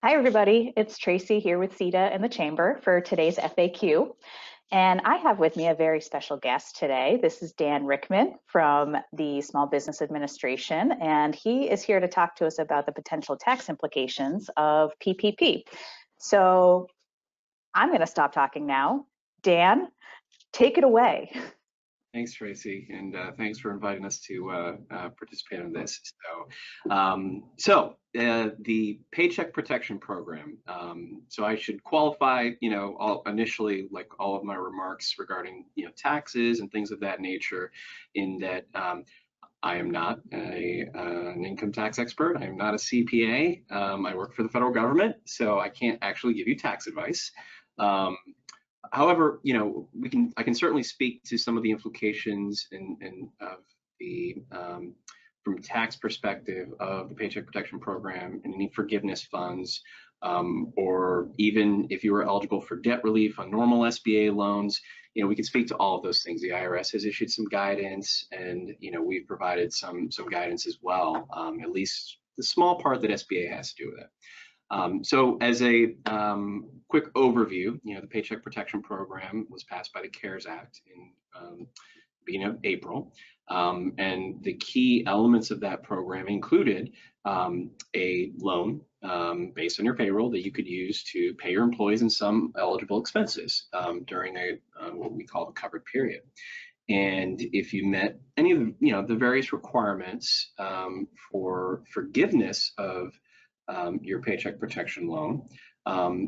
Hi, everybody. It's Tracy here with CEDA and the Chamber for today's FAQ. And I have with me a very special guest today. This is Dan Rickman from the Small Business Administration, and he is here to talk to us about the potential tax implications of PPP. So I'm going to stop talking now. Dan, take it away. Thanks, Tracy, and thanks for inviting us to participate in this. The Paycheck Protection Program. So I should qualify, initially, like all of my remarks regarding, taxes and things of that nature, in that I am not an income tax expert. I am not a CPA. I work for the federal government, so I can't actually give you tax advice. However, I can certainly speak to some of the implications of the from tax perspective of the Paycheck Protection Program and any forgiveness funds, or even if you were eligible for debt relief on normal SBA loans. We can speak to all of those things. The IRS has issued some guidance, and we've provided some guidance as well, at least the small part that SBA has to do with it. So as a quick overview, the Paycheck Protection Program was passed by the CARES Act in beginning of April. And the key elements of that program included a loan based on your payroll that you could use to pay your employees and some eligible expenses during what we call the covered period. And if you met any of the various requirements for forgiveness of your paycheck protection loan,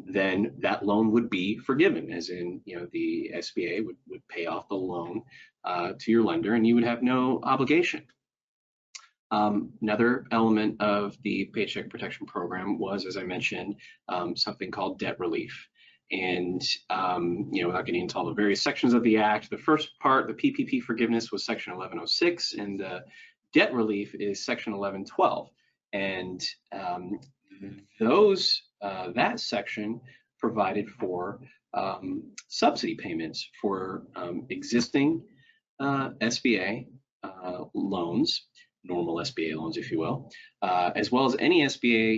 then that loan would be forgiven, as in, the SBA would pay off the loan to your lender and you would have no obligation. Another element of the Paycheck Protection Program was, as I mentioned, something called debt relief. And, without getting into all the various sections of the Act, the first part, the PPP forgiveness, was Section 1106, and the debt relief is Section 1112. And that section provided for subsidy payments for existing SBA loans, normal SBA loans, if you will, as well as any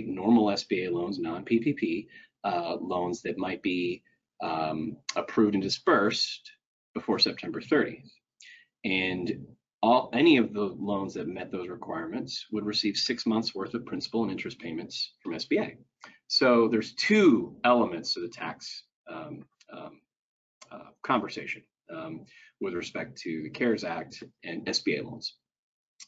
normal SBA loans, non-PPP loans that might be approved and dispersed before September 30th. And any of the loans that met those requirements would receive 6 months worth of principal and interest payments from SBA. So there's two elements to the tax conversation with respect to the CARES Act and SBA loans.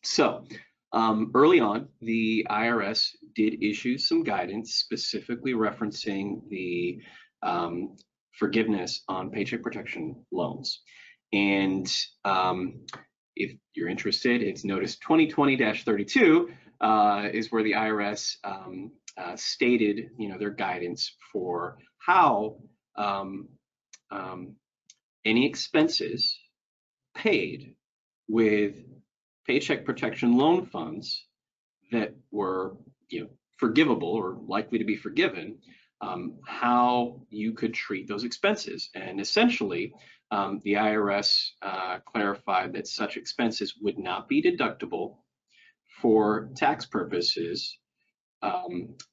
So early on, the IRS did issue some guidance specifically referencing the forgiveness on paycheck protection loans. And if you're interested, it's notice 2020-32 is where the IRS stated, their guidance for how any expenses paid with paycheck protection loan funds that were, forgivable or likely to be forgiven, how you could treat those expenses. And essentially, the IRS clarified that such expenses would not be deductible for tax purposes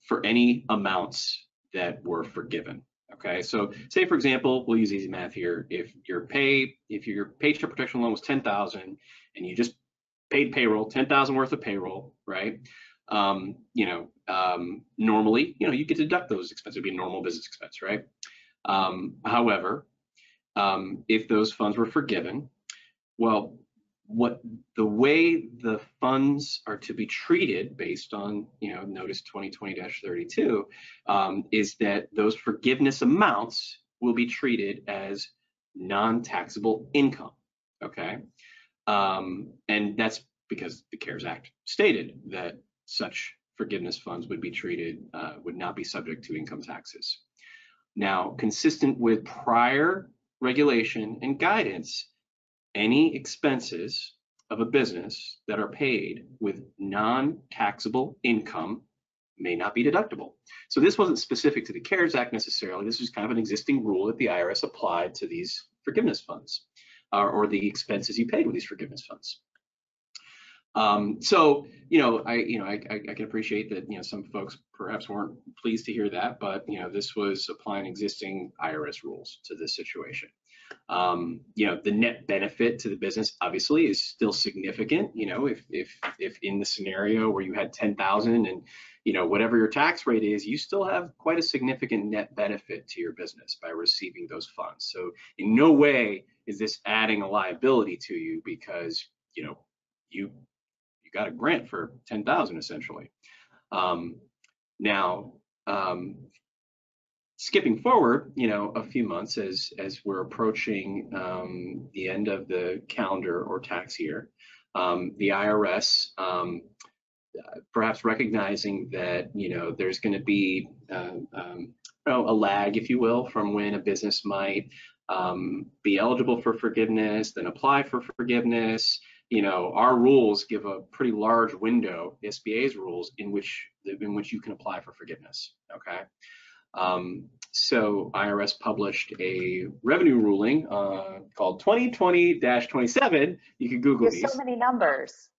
for any amounts that were forgiven. Okay, so say, for example, we'll use easy math here. If your paycheck protection loan was $10,000 and you just paid payroll, $10,000 worth of payroll, right? Normally, you get to deduct those expenses. It'd be a normal business expense, right? However, if those funds were forgiven, well, the way the funds are to be treated based on, notice 2020-32, is that those forgiveness amounts will be treated as non-taxable income, okay? And that's because the CARES Act stated that such forgiveness funds would be treated, would not be subject to income taxes. Now, consistent with prior regulation and guidance, any expenses of a business that are paid with non-taxable income may not be deductible. So this wasn't specific to the CARES Act necessarily. This was kind of an existing rule that the IRS applied to these forgiveness funds or the expenses you paid with these forgiveness funds. So, I can appreciate that, some folks perhaps weren't pleased to hear that, but, this was applying existing IRS rules to this situation. The net benefit to the business obviously is still significant. If in the scenario where you had 10,000 and, whatever your tax rate is, you still have quite a significant net benefit to your business by receiving those funds. So in no way is this adding a liability to you because, you got a grant for 10,000 essentially. Now, skipping forward, a few months as we're approaching the end of the calendar or tax year, the IRS, perhaps recognizing that there's going to be a lag, if you will, from when a business might be eligible for forgiveness, then apply for forgiveness. Our rules give a pretty large window, the SBA's rules, in which you can apply for forgiveness. Okay. So IRS published a revenue ruling called 2020-27. You can Google There's these. so many numbers.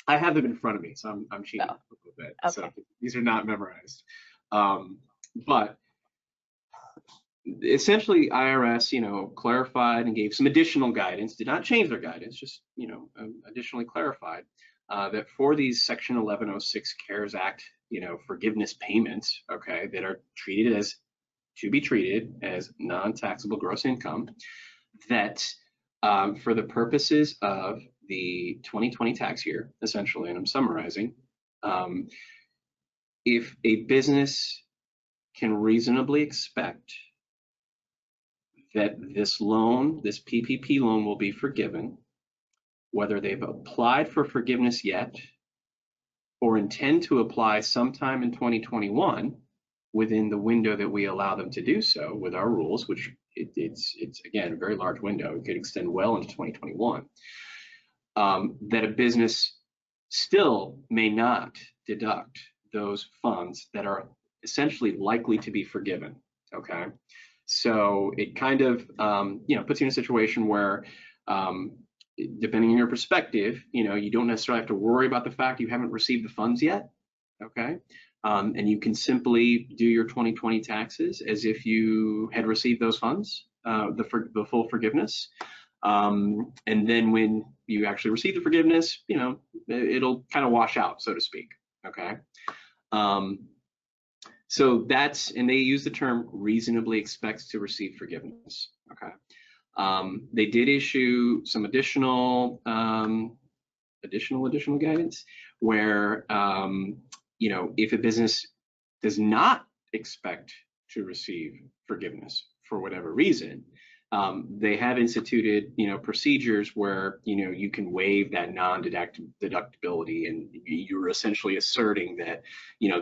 I have them in front of me, so I'm cheating a little bit. Okay. So these are not memorized. But essentially, IRS, clarified and gave some additional guidance. Did not change their guidance, just additionally clarified that for these Section 1106 CARES Act, forgiveness payments, okay, that are treated as non-taxable gross income, that for the purposes of the 2020 tax year, essentially, and I'm summarizing, if a business can reasonably expect that this PPP loan will be forgiven, whether they've applied for forgiveness yet or intend to apply sometime in 2021 within the window that we allow them to do so with our rules, which it's again, a very large window. It could extend well into 2021, that a business still may not deduct those funds that are essentially likely to be forgiven, okay? So it kind of, puts you in a situation where, depending on your perspective, you don't necessarily have to worry about the fact you haven't received the funds yet, okay? And you can simply do your 2020 taxes as if you had received those funds, the full forgiveness. And then when you actually receive the forgiveness, it'll kind of wash out, so to speak, okay? So and they use the term reasonably expects to receive forgiveness, okay? They did issue some additional guidance where, if a business does not expect to receive forgiveness for whatever reason, they have instituted, procedures where, you can waive that non-deductibility, and you're essentially asserting that,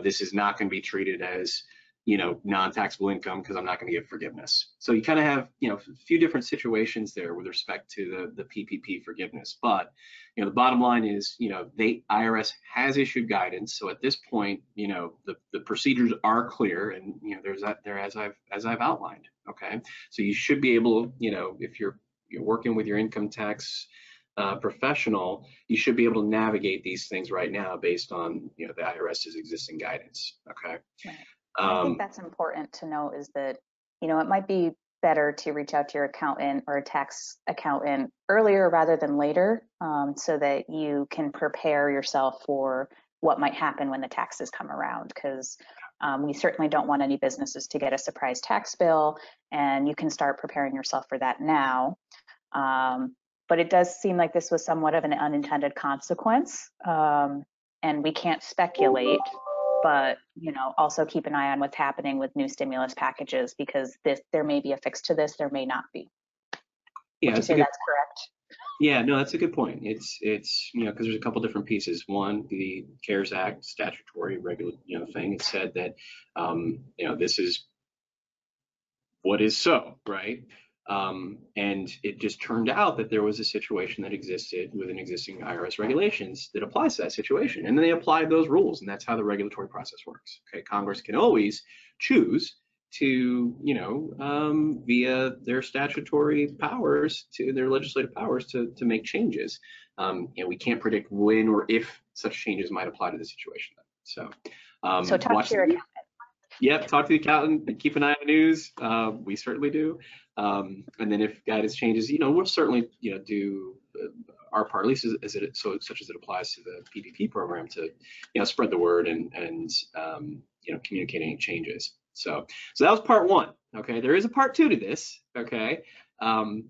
this is not going to be treated as, non-taxable income because I'm not going to give forgiveness. So you kind of have, a few different situations there with respect to the PPP forgiveness. But, the bottom line is, IRS has issued guidance. So at this point, the procedures are clear, and, there's that there as I've outlined. Okay. So you should be able, if you're working with your income tax professional, you should be able to navigate these things right now based on, the IRS's existing guidance. Okay. Right. I think that's important to know is that, it might be better to reach out to your accountant or a tax accountant earlier rather than later, so that you can prepare yourself for what might happen when the taxes come around, because we certainly don't want any businesses to get a surprise tax bill, and you can start preparing yourself for that now. But it does seem like this was somewhat of an unintended consequence, and we can't speculate, but also keep an eye on what's happening with new stimulus packages, because there may be a fix to this, there may not be. Yeah, would you say that's correct? Yeah, no, that's a good point. It's because there's a couple different pieces. One, the CARES Act statutory regular thing. It said that this is what is so, right? And it just turned out that there was a situation that existed within existing IRS regulations that applies to that situation. And then they applied those rules, and that's how the regulatory process works. Okay, Congress can always choose to, via their statutory powers, to their legislative powers to make changes. We can't predict when or if such changes might apply to the situation. So talk to your accountant. Yep, talk to the accountant and keep an eye on the news. We certainly do. And then if guidance changes, we'll certainly, do our part, at least such as it applies to the PPP program, to, spread the word and communicate any changes. So that was part one. Okay, there is a part two to this. Okay,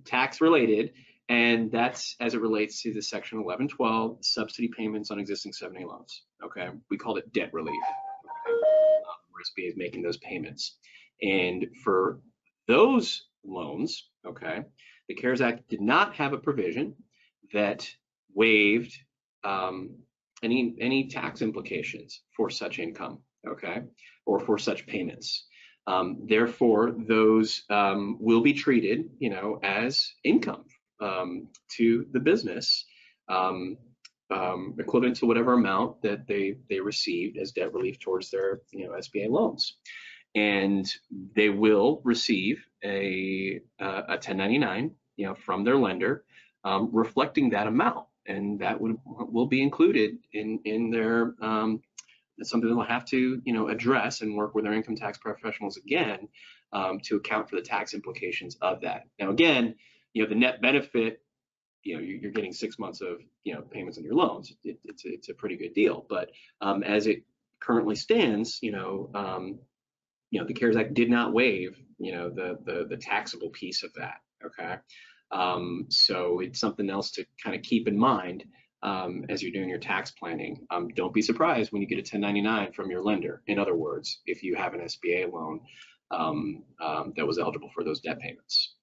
tax related, and that's as it relates to the Section 1112 subsidy payments on existing 7A loans. Okay, we called it debt relief. SBA is making those payments, and for those loans, okay, the CARES Act did not have a provision that waived any tax implications for such income, okay, or for such payments. Therefore, those will be treated, as income to the business, equivalent to whatever amount that they received as debt relief towards their, SBA loans, and they will receive a 1099, from their lender, reflecting that amount, and that will be included in their. It's something they'll have to, address and work with their income tax professionals again to account for the tax implications of that. Now, again, the net benefit, you're getting 6 months of, payments on your loans. It's a pretty good deal. But as it currently stands, the CARES Act did not waive, the taxable piece of that. Okay, so it's something else to kind of keep in mind. As you're doing your tax planning. Don't be surprised when you get a 1099 from your lender. In other words, if you have an SBA loan that was eligible for those debt payments.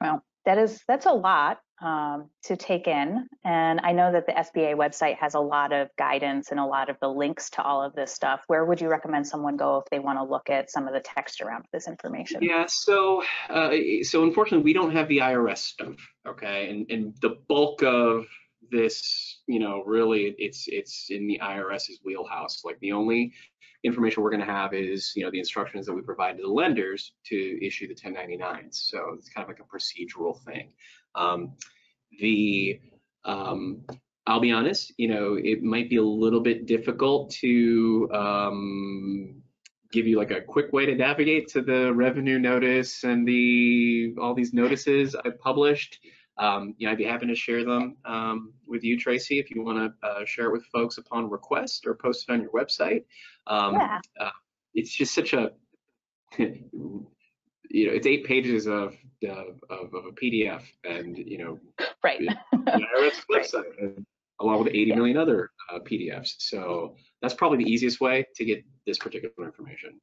Well, that's a lot to take in. And I know that the SBA website has a lot of guidance and a lot of the links to all of this stuff. Where would you recommend someone go if they want to look at some of the text around this information? Yeah, so unfortunately, we don't have the IRS stuff, okay? And the bulk of this, really it's in the IRS's wheelhouse. Like, the only information we're going to have is, the instructions that we provide to the lenders to issue the 1099s. So it's kind of like a procedural thing. I'll be honest, it might be a little bit difficult to give you like a quick way to navigate to the revenue notice and all these notices I've published. I'd be happy to share them with you, Tracy, if you want to share it with folks upon request or post it on your website. It's just such a, it's 8 pages of a PDF, and right. the IRS website, right, along with 80 million other PDFs. So that's probably the easiest way to get this particular information.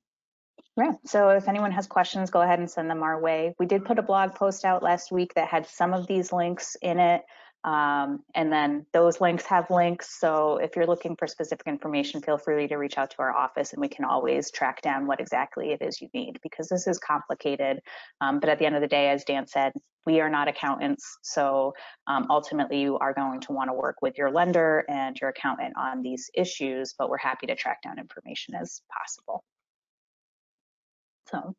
Yeah, so if anyone has questions, go ahead and send them our way. We did put a blog post out last week that had some of these links in it. And then those links have links. So if you're looking for specific information, feel free to reach out to our office, and we can always track down what exactly it is you need, because this is complicated. But at the end of the day, as Dan said, we are not accountants. So ultimately, you are going to want to work with your lender and your accountant on these issues, but we're happy to track down information as possible. So,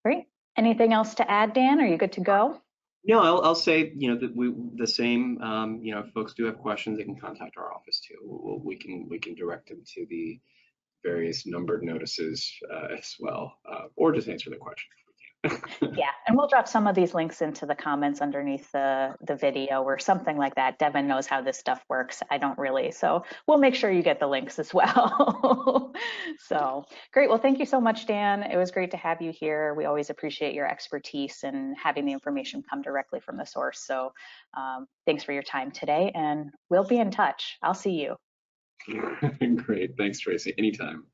great. Anything else to add, Dan? Are you good to go? No, I'll say, that the same. If folks do have questions, they can contact our office too. We can direct them to the various numbered notices as well, or just answer the question. Yeah, and we'll drop some of these links into the comments underneath the video or something like that. Devin knows how this stuff works. I don't really, so we'll make sure you get the links as well. So great. Well, thank you so much, Dan. It was great to have you here. We always appreciate your expertise and having the information come directly from the source. So thanks for your time today, and we'll be in touch. I'll see you. Great. Thanks, Tracy. Anytime.